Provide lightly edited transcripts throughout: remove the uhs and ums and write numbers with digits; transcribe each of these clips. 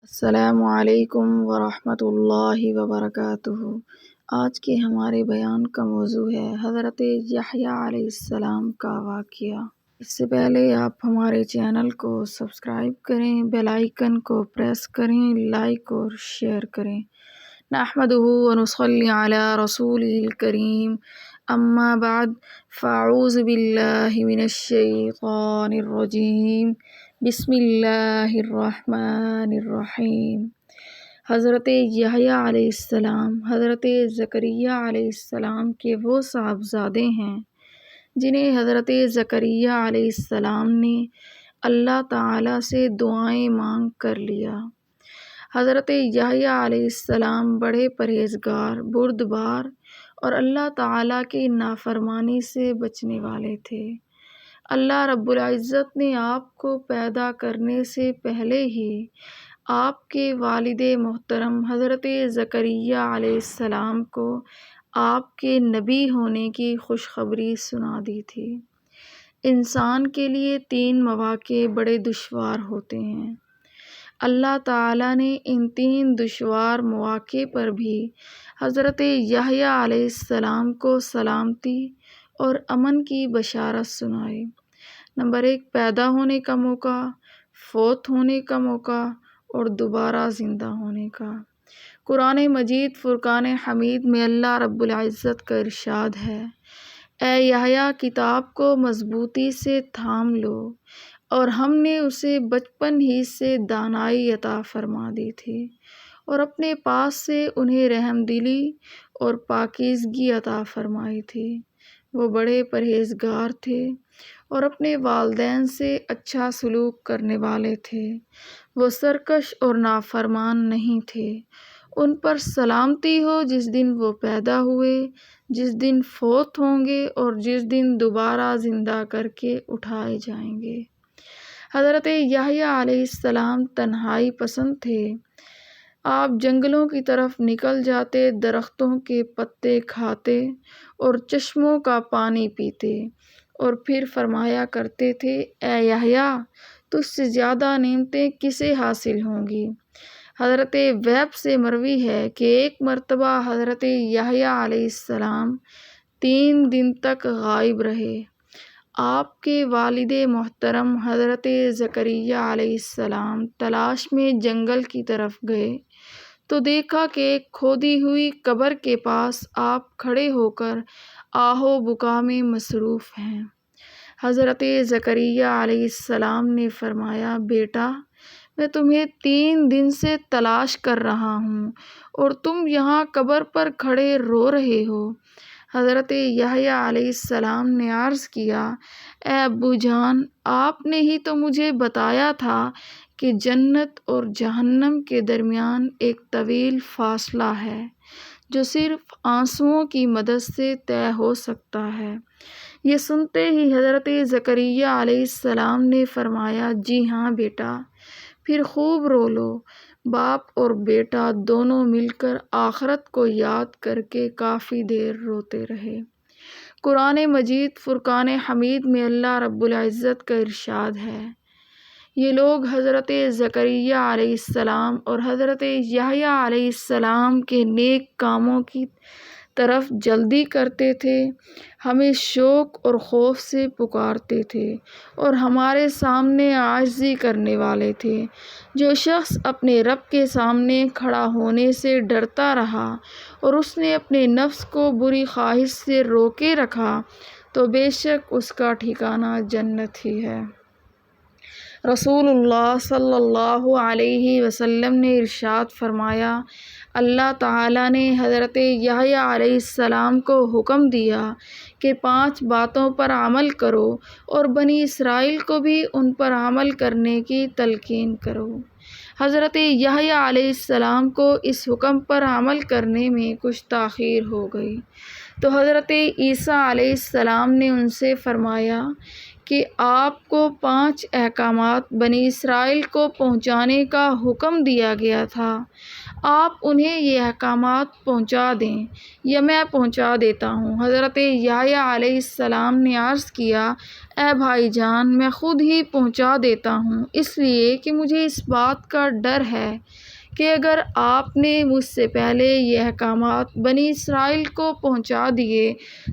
السلام علیکم ورحمۃ اللہ وبرکاتہ۔ آج کے ہمارے بیان کا موضوع ہے حضرت یحییٰ علیہ السلام کا واقعہ۔ اس سے پہلے آپ ہمارے چینل کو سبسکرائب کریں، بیل آئیکن کو پریس کریں، لائک اور شیئر کریں۔ نحمدہ ونصلی علی رسولہ الکریم، اما بعد فاعوذ باللہ من الشیطان الرجیم، بسم اللہ الرحمن الرحیم۔ حضرت یحییٰ علیہ السلام حضرت زکریا علیہ السلام کے وہ صاحبزادے ہیں جنہیں حضرت زکریا علیہ السلام نے اللہ تعالیٰ سے دعائیں مانگ کر لیا۔ حضرت یحییٰ علیہ السلام بڑے پرہیزگار، بردبار اور اللہ تعالیٰ کی نافرمانی سے بچنے والے تھے۔ اللہ رب العزت نے آپ کو پیدا کرنے سے پہلے ہی آپ کے والد محترم حضرت زکریا علیہ السلام کو آپ کے نبی ہونے کی خوشخبری سنا دی تھی۔ انسان کے لیے 3 مواقع بڑے دشوار ہوتے ہیں۔ اللہ تعالیٰ نے ان 3 دشوار مواقع پر بھی حضرت یحییٰ علیہ السلام کو سلامتی اور امن کی بشارت سنائی۔ نمبر 1، پیدا ہونے کا موقع، فوت ہونے کا موقع اور دوبارہ زندہ ہونے کا۔ قرآن مجید فرقان حمید میں اللہ رب العزت کا ارشاد ہے، اے یحییٰ کتاب کو مضبوطی سے تھام لو، اور ہم نے اسے بچپن ہی سے دانائی عطا فرما دی تھی اور اپنے پاس سے انہیں رحم دلی اور پاکیزگی عطا فرمائی تھی۔ وہ بڑے پرہیزگار تھے اور اپنے والدین سے اچھا سلوک کرنے والے تھے۔ وہ سرکش اور نافرمان نہیں تھے۔ ان پر سلامتی ہو جس دن وہ پیدا ہوئے، جس دن فوت ہوں گے اور جس دن دوبارہ زندہ کر کے اٹھائے جائیں گے۔ حضرت یحییٰ علیہ السلام تنہائی پسند تھے۔ آپ جنگلوں کی طرف نکل جاتے، درختوں کے پتے کھاتے اور چشموں کا پانی پیتے اور پھر فرمایا کرتے تھے، اے یحییٰ تجھ سے زیادہ نعمتیں کسے حاصل ہوں گی۔ حضرت وہب سے مروی ہے کہ ایک مرتبہ حضرت یحییٰ علیہ السلام 3 دن تک غائب رہے۔ آپ کے والد محترم حضرت زکریا علیہ السلام تلاش میں جنگل کی طرف گئے تو دیکھا کہ ایک کھودی ہوئی قبر کے پاس آپ کھڑے ہو کر آہ و بکا میں مصروف ہیں۔ حضرت زکریا علیہ السلام نے فرمایا، بیٹا میں تمہیں 3 دن سے تلاش کر رہا ہوں اور تم یہاں قبر پر کھڑے رو رہے ہو۔ حضرت یحییٰ علیہ السلام نے عرض کیا، اے ابو جان، آپ نے ہی تو مجھے بتایا تھا کہ جنت اور جہنم کے درمیان ایک طویل فاصلہ ہے جو صرف آنسوؤں کی مدد سے طے ہو سکتا ہے۔ یہ سنتے ہی حضرت زکریا علیہ السلام نے فرمایا، جی ہاں بیٹا، پھر خوب رو لو۔ باپ اور بیٹا دونوں مل کر آخرت کو یاد کر کے کافی دیر روتے رہے۔ قرآن مجید فرقان حمید میں اللہ رب العزت کا ارشاد ہے، یہ لوگ حضرت زکریا علیہ السلام اور حضرت یحییٰ علیہ السلام کے نیک کاموں کی طرف جلدی کرتے تھے، ہمیں شوق اور خوف سے پکارتے تھے اور ہمارے سامنے عاجزی کرنے والے تھے۔ جو شخص اپنے رب کے سامنے کھڑا ہونے سے ڈرتا رہا اور اس نے اپنے نفس کو بری خواہش سے روکے رکھا تو بے شک اس کا ٹھکانہ جنت ہی ہے۔ رسول اللہ صلی اللہ علیہ وسلم نے ارشاد فرمایا، اللہ تعالیٰ نے حضرت یحییٰ علیہ السلام کو حکم دیا کہ 5 باتوں پر عمل کرو اور بنی اسرائیل کو بھی ان پر عمل کرنے کی تلقین کرو۔ حضرت یحییٰ علیہ السلام کو اس حکم پر عمل کرنے میں کچھ تاخیر ہو گئی تو حضرت عیسیٰ علیہ السلام نے ان سے فرمایا کہ آپ کو 5 احکامات بنی اسرائیل کو پہنچانے کا حکم دیا گیا تھا، آپ انہیں یہ احکامات پہنچا دیں یا میں پہنچا دیتا ہوں۔ حضرت یحییٰ علیہ السلام نے عرض کیا، اے بھائی جان، میں خود ہی پہنچا دیتا ہوں، اس لیے کہ مجھے اس بات کا ڈر ہے کہ اگر آپ نے مجھ سے پہلے یہ احکامات بنی اسرائیل کو پہنچا دیے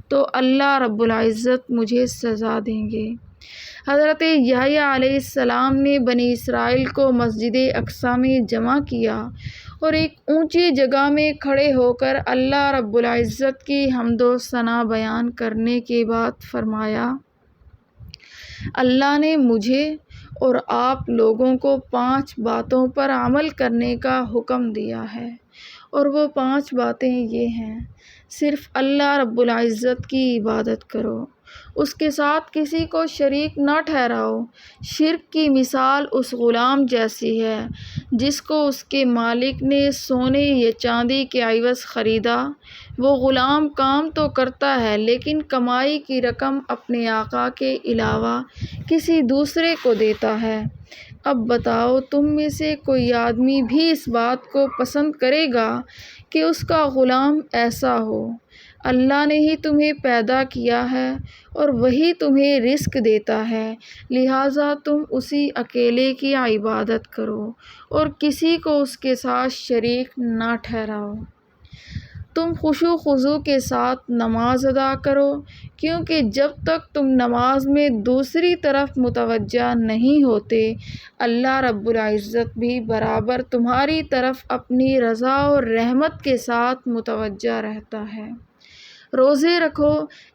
تو اللہ رب العزت مجھے سزا دیں گے۔ حضرت یحییٰ علیہ السلام نے بنی اسرائیل کو مسجد اقصیٰ میں جمع کیا اور ایک اونچی جگہ میں کھڑے ہو کر اللہ رب العزت کی حمد و ثنا بیان کرنے کے بعد فرمایا، اللہ نے مجھے اور آپ لوگوں کو 5 باتوں پر عمل کرنے کا حکم دیا ہے، اور وہ 5 باتیں یہ ہیں: صرف اللہ رب العزت کی عبادت کرو، اس کے ساتھ کسی کو شریک نہ ٹھہراؤ۔ شرک کی مثال اس غلام جیسی ہے جس کو اس کے مالک نے سونے یا چاندی کے عوض خریدا۔ وہ غلام کام تو کرتا ہے لیکن کمائی کی رقم اپنے آقا کے علاوہ کسی دوسرے کو دیتا ہے۔ اب بتاؤ، تم میں سے کوئی آدمی بھی اس بات کو پسند کرے گا کہ اس کا غلام ایسا ہو؟ اللہ نے ہی تمہیں پیدا کیا ہے اور وہی تمہیں رزق دیتا ہے، لہٰذا تم اسی اکیلے کی عبادت کرو اور کسی کو اس کے ساتھ شریک نہ ٹھہراؤ۔ تم خشوع و خضوع کے ساتھ نماز ادا کرو، کیونکہ جب تک تم نماز میں دوسری طرف متوجہ نہیں ہوتے، اللہ رب العزت بھی برابر تمہاری طرف اپنی رضا اور رحمت کے ساتھ متوجہ رہتا ہے۔ روزے رکھو،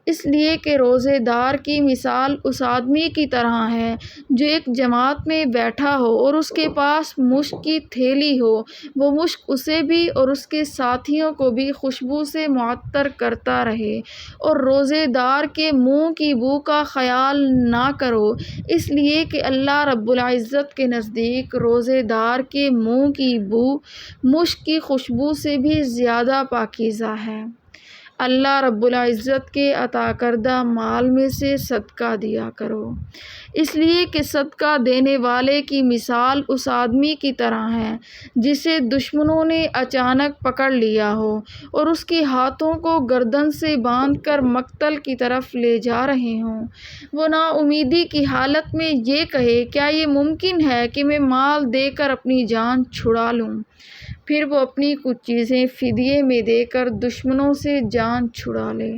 اس لیے کہ روزے دار کی مثال اس آدمی کی طرح ہے جو ایک جماعت میں بیٹھا ہو اور اس کے پاس مشک کی تھیلی ہو۔ وہ مشک اسے بھی اور اس کے ساتھیوں کو بھی خوشبو سے معطر کرتا رہے، اور روزے دار کے منہ کی بو کا خیال نہ کرو، اس لیے کہ اللہ رب العزت کے نزدیک روزے دار کے منہ کی بو مشک کی خوشبو سے بھی زیادہ پاکیزہ ہے۔ اللہ رب العزت کے عطا کردہ مال میں سے صدقہ دیا کرو، اس لیے کہ صدقہ دینے والے کی مثال اس آدمی کی طرح ہے جسے دشمنوں نے اچانک پکڑ لیا ہو اور اس کے ہاتھوں کو گردن سے باندھ کر مقتل کی طرف لے جا رہے ہوں۔ وہ نا امیدی کی حالت میں یہ کہے، کیا یہ ممکن ہے کہ میں مال دے کر اپنی جان چھڑا لوں؟ پھر وہ اپنی کچھ چیزیں فدیے میں دے کر دشمنوں سے جان چھڑا لے۔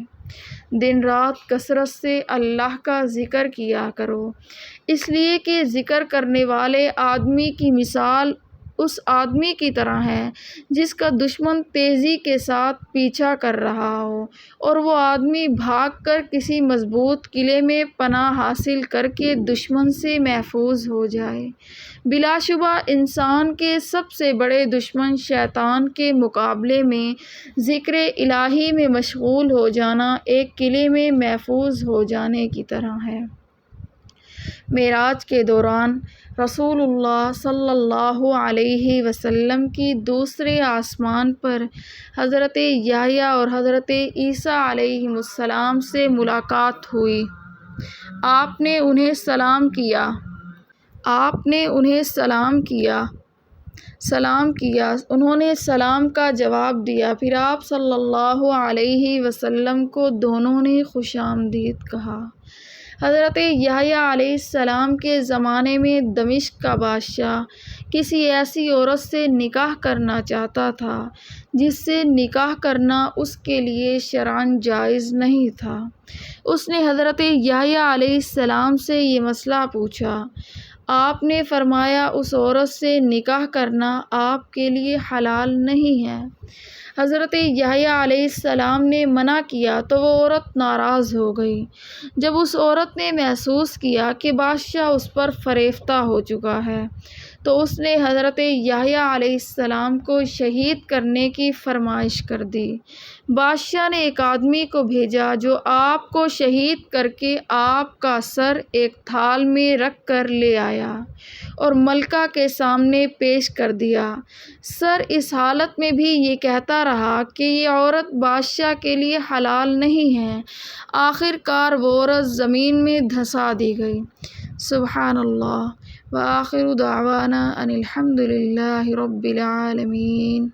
دن رات کثرت سے اللہ کا ذکر کیا کرو، اس لیے کہ ذکر کرنے والے آدمی کی مثال اس آدمی کی طرح ہے جس کا دشمن تیزی کے ساتھ پیچھا کر رہا ہو اور وہ آدمی بھاگ کر کسی مضبوط قلعے میں پناہ حاصل کر کے دشمن سے محفوظ ہو جائے۔ بلا شبہ انسان کے سب سے بڑے دشمن شیطان کے مقابلے میں ذکر الہی میں مشغول ہو جانا ایک قلعے میں محفوظ ہو جانے کی طرح ہے۔ معراج کے دوران رسول اللہ صلی اللہ علیہ وسلم کی دوسرے آسمان پر حضرت یحییٰ اور حضرت عیسیٰ علیہ السلام سے ملاقات ہوئی۔ آپ نے انہیں سلام کیا، انہوں نے سلام کا جواب دیا، پھر آپ صلی اللہ علیہ وسلم کو دونوں نے خوش آمدید کہا۔ حضرت یحییٰ علیہ السلام کے زمانے میں دمشق کا بادشاہ کسی ایسی عورت سے نکاح کرنا چاہتا تھا جس سے نکاح کرنا اس کے لیے شرعاً جائز نہیں تھا۔ اس نے حضرت یحییٰ علیہ السلام سے یہ مسئلہ پوچھا۔ آپ نے فرمایا، اس عورت سے نکاح کرنا آپ کے لیے حلال نہیں ہے۔ حضرت یحییٰ علیہ السلام نے منع کیا تو وہ عورت ناراض ہو گئی۔ جب اس عورت نے محسوس کیا کہ بادشاہ اس پر فریفتہ ہو چکا ہے تو اس نے حضرت یحییٰ علیہ السلام کو شہید کرنے کی فرمائش کر دی۔ بادشاہ نے ایک آدمی کو بھیجا جو آپ کو شہید کر کے آپ کا سر ایک تھال میں رکھ کر لے آیا اور ملکہ کے سامنے پیش کر دیا۔ سر اس حالت میں بھی یہ کہتا رہا کہ یہ عورت بادشاہ کے لیے حلال نہیں ہے۔ آخر کار وہ عورت زمین میں دھنسا دی گئی۔ سبحان اللہ، وآخر دعوانا ان الحمد للہ رب العالمین۔